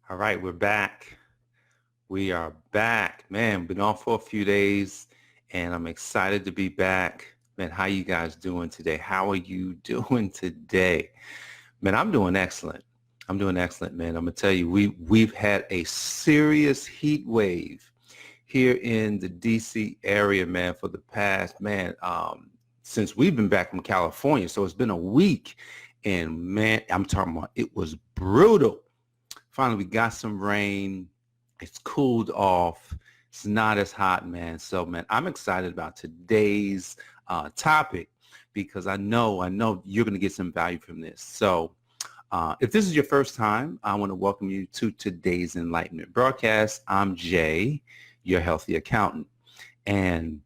All right, we're back. We are back. Man, been off for a few days and I'm excited to be back. Man, how you guys doing today? How are you doing today? Man, I'm doing excellent. I'm doing excellent, man. I'm gonna tell you, we've had a serious heat wave here in the DC area, man, for the past, since we've been back from California. So it's been a week and man, I'm talking about it was brutal. Finally, we got some rain. It's cooled off. It's not as hot, man. So, man, I'm excited about today's topic because I know you're going to get some value from this. So, if this is your first time, I want to welcome you to today's Enlightenment broadcast. I'm Jay, your healthy accountant. And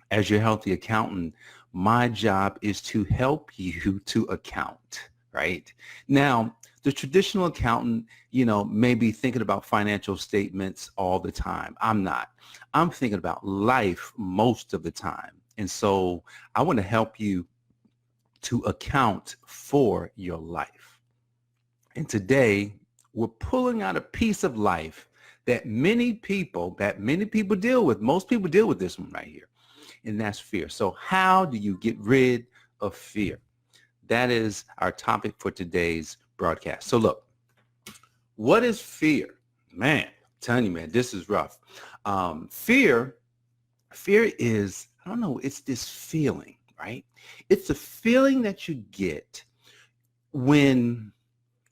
as your healthy accountant, my job is to help you to account, right? Now, the traditional accountant, may be thinking about financial statements all the time. I'm not. I'm thinking about life most of the time. And so I want to help you to account for your life. And today we're pulling out a piece of life that many people deal with. Most people deal with this one right here, and that's fear. So how do you get rid of fear? That is our topic for today's broadcast. So look, what is fear? Man, I'm telling you, man, this is rough. Fear is, I don't know, it's this feeling, right? It's a feeling that you get when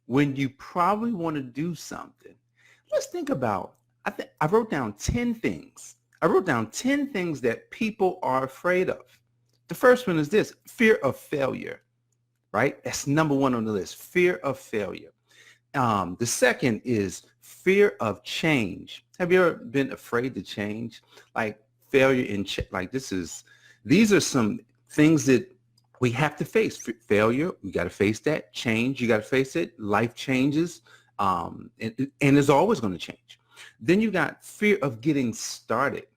you probably want to do something. Let's think about, I wrote down 10 things. I wrote down 10 things that people are afraid of. The first one is this: fear of failure, right? That's number one on the list, fear of failure. The second is fear of change. Have you ever been afraid to change? Like failure in these are some things that we have to face. Failure, we got to face that. Change, you got to face it. Life changes, and it's always going to change. Then you got fear of getting started.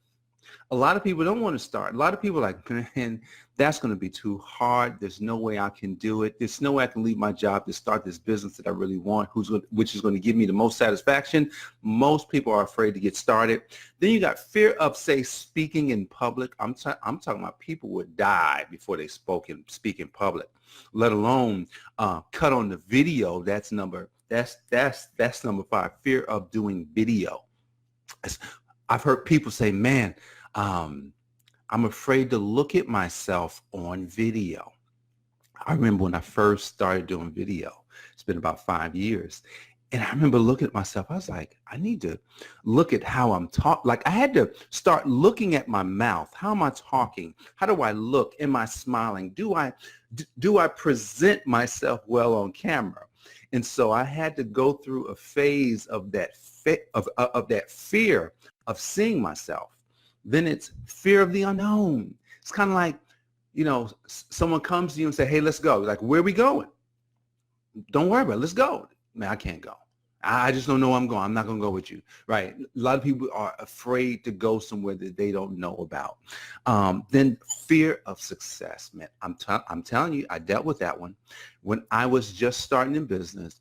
A lot of people don't want to start. A lot of people are like, man, that's going to be too hard. There's no way I can do it. There's no way I can leave my job to start this business that I really want, which is going to give me the most satisfaction. Most people are afraid to get started. Then you got fear of, say, speaking in public. I'm talking about people would die before they speak in public, let alone cut on the video. That's number 5, fear of doing video. I've heard people say, man, I'm afraid to look at myself on video. I remember when I first started doing video. It's been about 5 years. And I remember looking at myself. I was like, I need to look at how I'm talking. Like I had to start looking at my mouth. How am I talking? How do I look? Am I smiling? Do I present myself well on camera? And so I had to go through a phase of that of that fear of seeing myself. Then it's fear of the unknown. It's kind of like, someone comes to you and say, hey, let's go. Like, where are we going? Don't worry about it. Let's go. Man, I can't go. I just don't know where I'm going. I'm not going to go with you. Right. A lot of people are afraid to go somewhere that they don't know about. Then fear of success, man. I'm telling you, I dealt with that one when I was just starting in business.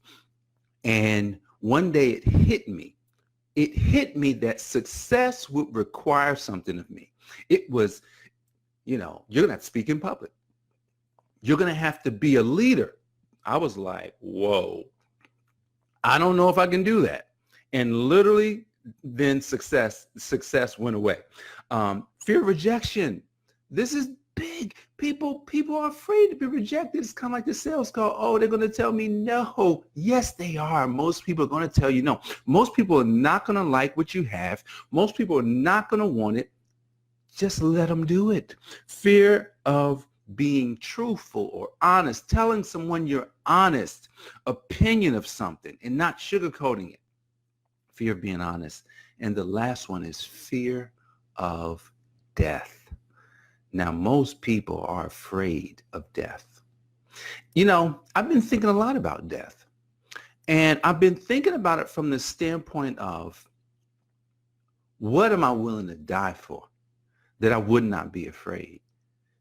And one day it hit me. It hit me that success would require something of me. It was, you're going to have to speak in public. You're going to have to be a leader. I was like, whoa, I don't know if I can do that. And literally then success went away. Fear of rejection. This is big. People are afraid to be rejected. It's kind of like the sales call. Oh, they're going to tell me no. Yes, they are. Most people are going to tell you no. Most people are not going to like what you have. Most people are not going to want it. Just let them do it. Fear of being truthful or honest, telling someone your honest opinion of something and not sugarcoating it. Fear of being honest. And the last one is fear of death. Now, most people are afraid of death. I've been thinking a lot about death. And I've been thinking about it from the standpoint of, what am I willing to die for that I would not be afraid?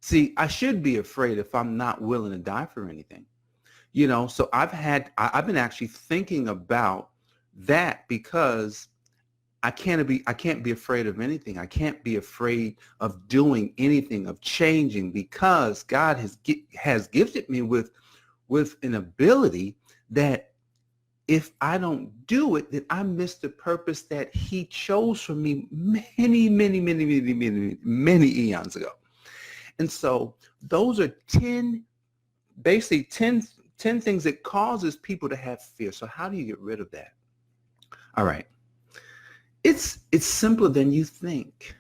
See, I should be afraid if I'm not willing to die for anything. So I've been actually thinking about That because I can't be afraid of anything. I can't be afraid of doing anything, of changing, because God has gifted me with an ability that if I don't do it, then I miss the purpose that he chose for me many, many, many, many, many, many eons ago. And so those are 10, basically 10 things that causes people to have fear. So how do you get rid of that? All right. It's simpler than you think.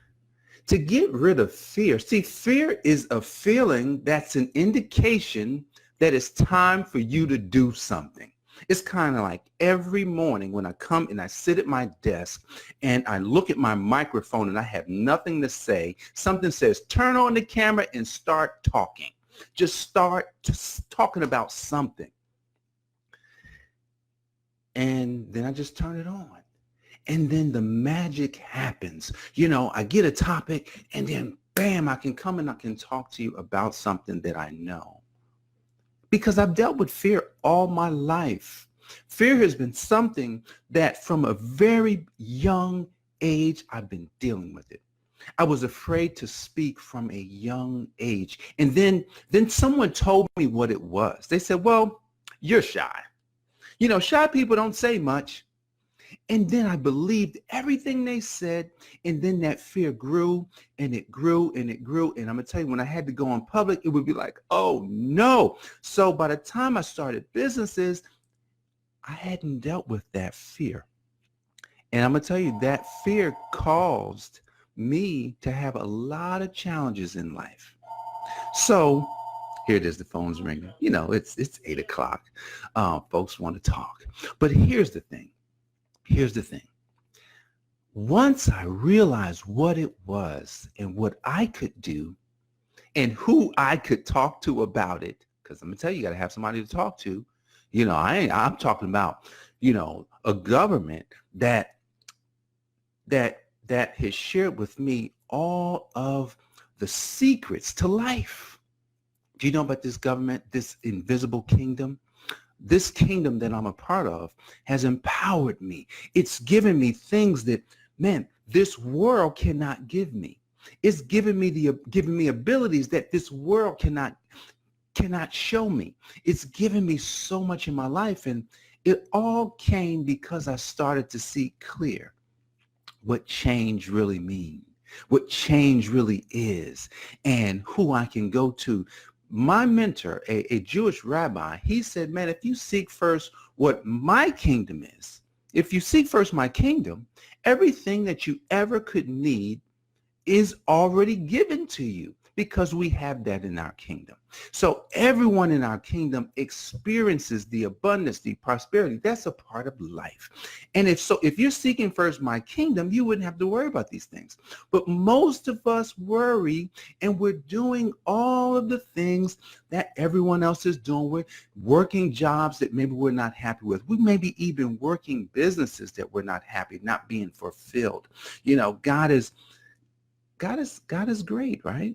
To get rid of fear, see, fear is a feeling that's an indication that it's time for you to do something. It's kind of like every morning when I come and I sit at my desk and I look at my microphone and I have nothing to say, something says, turn on the camera and start talking. Just start talking about something. And then I just turn it on. And then the magic happens. You know, I get a topic and then bam, I can come and I can talk to you about something that I know. Because I've dealt with fear all my life. Fear has been something that from a very young age, I've been dealing with it. I was afraid to speak from a young age. And then someone told me what it was. They said, well, you're shy. You know, shy people don't say much. And then I believed everything they said. And then that fear grew and it grew and it grew. And I'm going to tell you, when I had to go in public, it would be like, oh, no. So by the time I started businesses, I hadn't dealt with that fear. And I'm going to tell you, that fear caused me to have a lot of challenges in life. So here it is. The phone's ringing. You know, it's 8 o'clock. Folks want to talk. But here's the thing. Once I realized what it was and what I could do and who I could talk to about it, because I'm going to tell you, you got to have somebody to talk to. You know, I'm talking about, you know, a government that has shared with me all of the secrets to life. Do you know about this government, this invisible kingdom? This kingdom that I'm a part of has empowered me. It's given me things that, man, this world cannot give me. It's giving me abilities that this world cannot show me. It's given me so much in my life, and it all came because I started to see clear what change really means, what change really is, and who I can go to. My mentor, a Jewish rabbi, he said, man, if you seek first what my kingdom is, if you seek first my kingdom, everything that you ever could need is already given to you, because we have that in our kingdom. So everyone in our kingdom experiences the abundance, the prosperity. That's a part of life. And if you're seeking first my kingdom, you wouldn't have to worry about these things. But most of us worry, and we're doing all of the things that everyone else is doing. We're working jobs that maybe we're not happy with. We may be even working businesses that we're not happy, not being fulfilled. You know, God is great, right?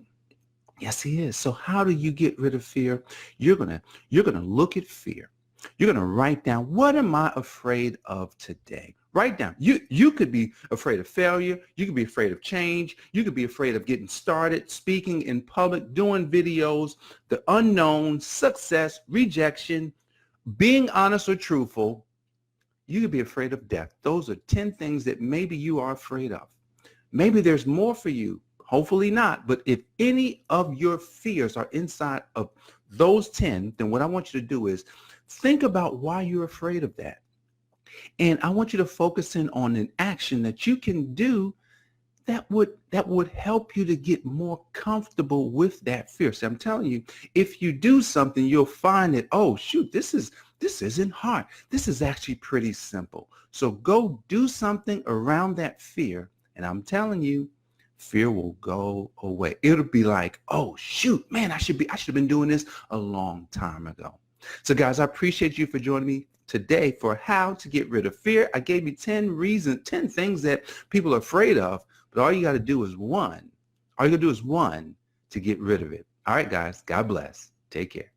Yes, he is. So how do you get rid of fear? You're gonna look at fear. You're gonna write down, what am I afraid of today? Write down. You could be afraid of failure. You could be afraid of change. You could be afraid of getting started, speaking in public, doing videos, the unknown, success, rejection, being honest or truthful. You could be afraid of death. Those are 10 things that maybe you are afraid of. Maybe there's more for you. Hopefully not. But if any of your fears are inside of those 10, then what I want you to do is think about why you're afraid of that. And I want you to focus in on an action that you can do that would help you to get more comfortable with that fear. So I'm telling you, if you do something, you'll find that, oh, shoot, this isn't hard. This is actually pretty simple. So go do something around that fear. And I'm telling you, fear will go away. It'll be like, oh, shoot, man, I should have been doing this a long time ago. So guys, I appreciate you for joining me today for how to get rid of fear. I gave you 10 things that people are afraid of, but all you got to do is one. All you got to do is one to get rid of it. All right, guys, God bless. Take care.